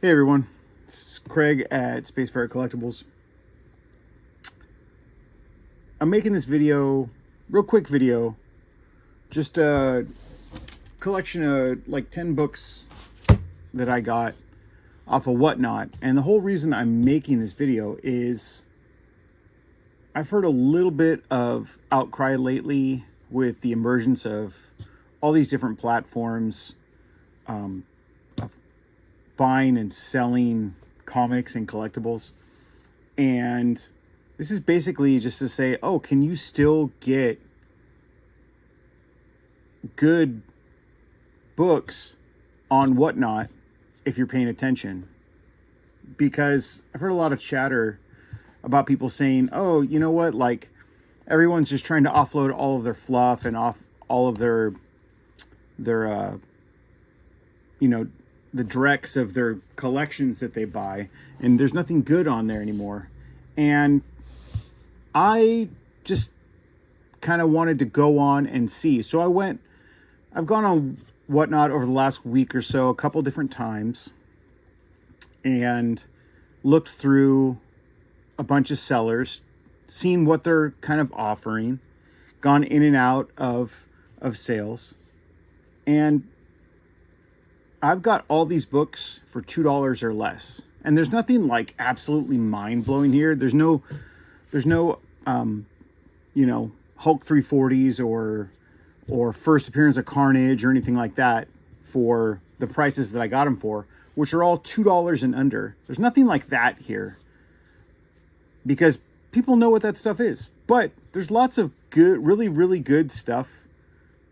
Hey everyone, this is Craig at Spacefarer Collectibles. I'm making this video, real quick video, just a collection of like 10 books that I got off of Whatnot. And the whole reason I'm making this video is I've heard a little bit of outcry lately with the emergence of all these different platforms, of buying and selling comics and collectibles. And this is basically just to say, oh, can you still get good books on Whatnot if you're paying attention? Because I've heard a lot of chatter about people saying, oh, you know what, like everyone's just trying to offload all of their fluff and off all of their the dregs of their collections that they buy, and there's nothing good on there anymore. And I just kind of wanted to go on and see. So I've gone on Whatnot over the last week or so, a couple different times, and looked through a bunch of sellers, seen what they're kind of offering, gone in and out of sales. And I've got all these books for $2 or less. And there's nothing like absolutely mind-blowing here. There's no Hulk 340s or first appearance of Carnage or anything like that for the prices that I got them for, which are all $2 and under. There's nothing like that here because people know what that stuff is. But there's lots of good, really, really good stuff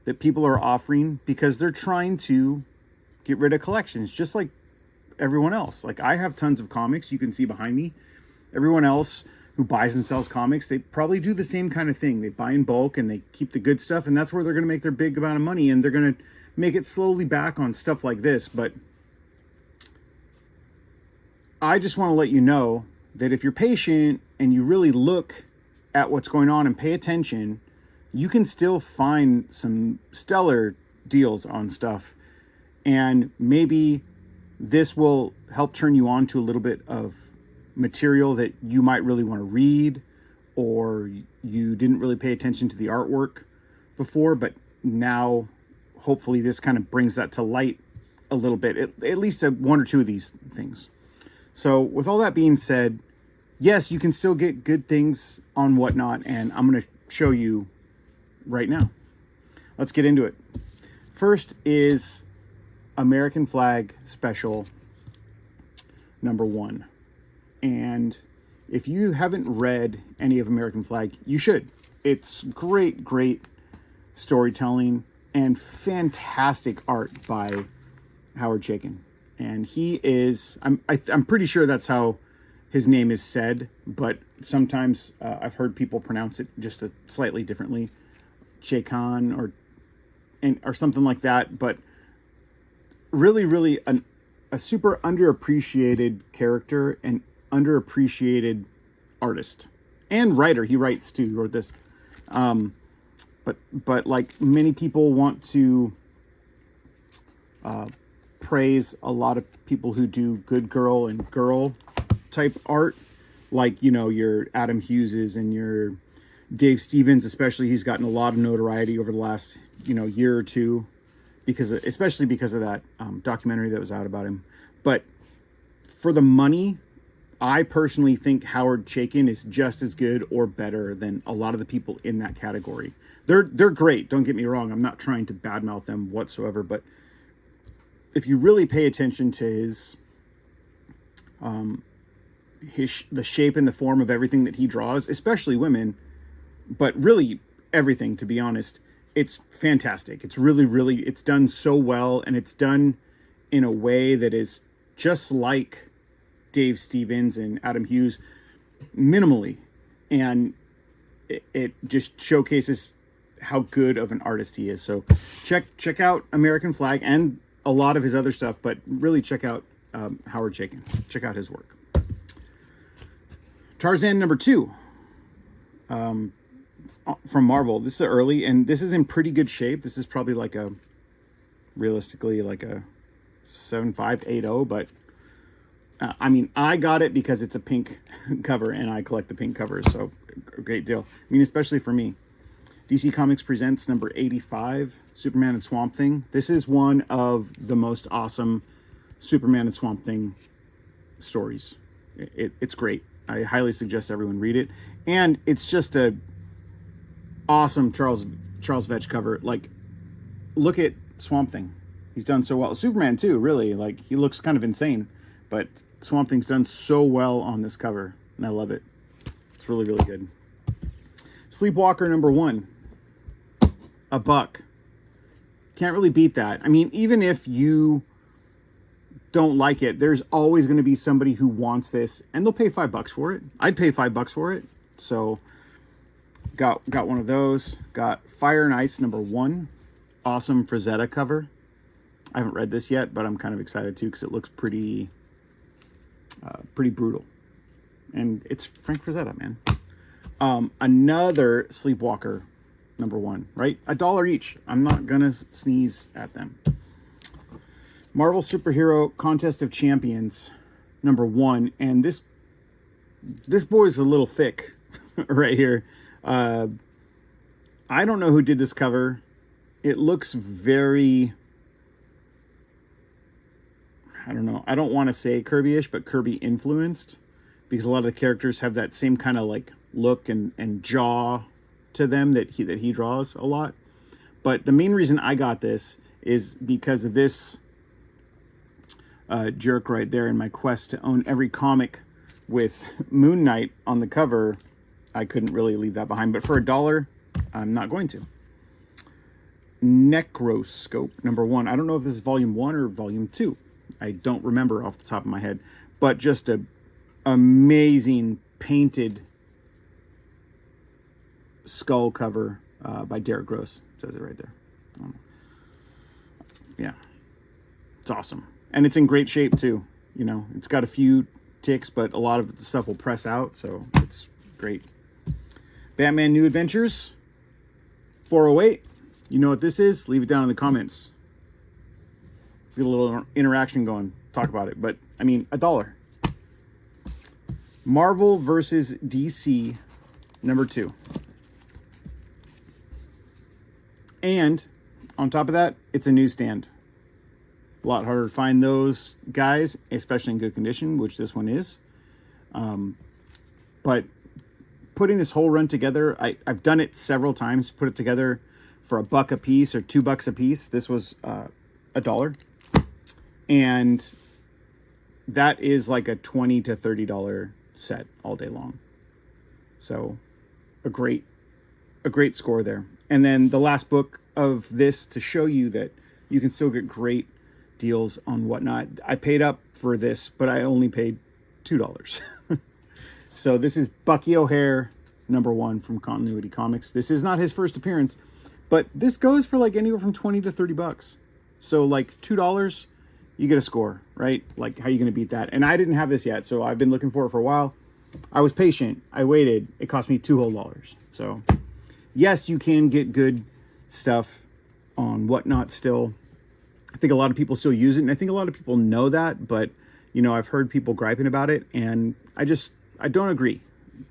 that people are offering because they're trying to get rid of collections, just like everyone else. Like I have tons of comics, you can see behind me. Everyone else who buys and sells comics, they probably do the same kind of thing. They buy in bulk and they keep the good stuff, and that's where they're going to make their big amount of money, and they're going to make it slowly back on stuff like this. But I just want to let you know that if you're patient and you really look at what's going on and pay attention, you can still find some stellar deals on stuff. And maybe this will help turn you on to a little bit of material that you might really want to read, or you didn't really pay attention to the artwork before, but now hopefully this kind of brings that to light a little bit, at least one or two of these things. So with all that being said, yes, you can still get good things on Whatnot, and I'm going to show you right now. Let's get into it. First is American Flag Special #1. And if you haven't read any of American Flag, you should. It's great storytelling and fantastic art by Howard Chaykin. And he is, I'm pretty sure that's how his name is said, but sometimes I've heard people pronounce it just slightly differently, Chaykin or something like that. But really a super underappreciated character and underappreciated artist and writer. He writes too. He wrote this, but like many people want to praise a lot of people who do good girl and girl type art, like your Adam Hugheses and your Dave Stevens. Especially, he's gotten a lot of notoriety over the last year or two, especially because of that documentary that was out about him. But for the money, I personally think Howard Chaykin is just as good or better than a lot of the people in that category. They're great, don't get me wrong. I'm not trying to badmouth them whatsoever, but if you really pay attention to the shape and the form of everything that he draws, especially women, but really everything, to be honest, it's fantastic. It's really, it's done so well, and it's done in a way that is just like Dave Stevens and Adam Hughes, minimally. And it just showcases how good of an artist he is. So check out American Flag and a lot of his other stuff, but really check out Howard Chaykin. Check out his work. Tarzan '2. From Marvel. This is early, and this is in pretty good shape. This is probably like realistically like a 7580, but I mean, I got it because it's a pink cover, and I collect the pink covers, so a great deal. I mean, especially for me. DC Comics presents number 85, Superman and Swamp Thing. This is one of the most awesome Superman and Swamp Thing stories. It's great. I highly suggest everyone read it. And it's just a awesome Charles Vetch cover. Like, look at Swamp Thing. He's done so well. Superman too, really. Like, he looks kind of insane, but Swamp Thing's done so well on this cover, and I love it. It's really, really good. Sleepwalker number 1. $1. Can't really beat that. I mean, even if you don't like it, there's always going to be somebody who wants this, and they'll pay $5 for it. I'd pay $5 for it. So got one of those. Got Fire and Ice number 1. Awesome Frazetta cover. I haven't read this yet, but I'm kind of excited too because it looks pretty brutal, and it's Frank Frazetta, man. Another Sleepwalker number 1, right? $1 each. I'm not gonna sneeze at them. Marvel Superhero Contest of Champions number 1, and this boy's a little thick right here. I don't know who did this cover. It looks very, I don't know, I don't want to say Kirby-ish, but Kirby influenced, because a lot of the characters have that same kind of like look and jaw to them that he draws a lot. But the main reason I got this is because of this jerk right there in my quest to own every comic with Moon Knight on the cover. I couldn't really leave that behind, but for $1, I'm not going to. Necroscope number 1. I don't know if this is volume 1 or volume 2. I don't remember off the top of my head, but just a amazing painted skull cover by Derek Gross. It says it right there. Yeah, it's awesome, and it's in great shape too. You know, it's got a few ticks, but a lot of the stuff will press out, so it's great. Batman New Adventures 408. You know what this is? Leave it down in the comments. Get a little interaction going. Talk about it. But I mean, $1. Marvel versus DC number 2. And on top of that, it's a newsstand. A lot harder to find those guys, especially in good condition, which this one is. But putting this whole run together, I've done it several times. Put it together for $1 a piece or $2 a piece. This was $1. And that is like a $20 to $30 set all day long. So a great score there. And then the last book of this to show you that you can still get great deals on whatnot. I paid up for this, but I only paid $2. So this is Bucky O'Hare number 1 from Continuity Comics. This is not his first appearance, but this goes for like anywhere from $20 to $30. So like $2, you get a score, right? Like, how are you going to beat that? And I didn't have this yet, so I've been looking for it for a while. I was patient. I waited. It cost me $2 whole. So yes, you can get good stuff on whatnot still. I think a lot of people still use it, and I think a lot of people know that, but you know, I've heard people griping about it, and I don't agree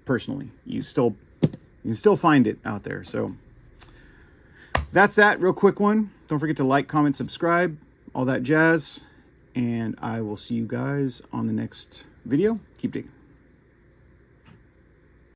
personally. You can still find it out there. So that's that real quick one. Don't forget to like, comment, subscribe, all that jazz, and I will see you guys on the next video. Keep digging.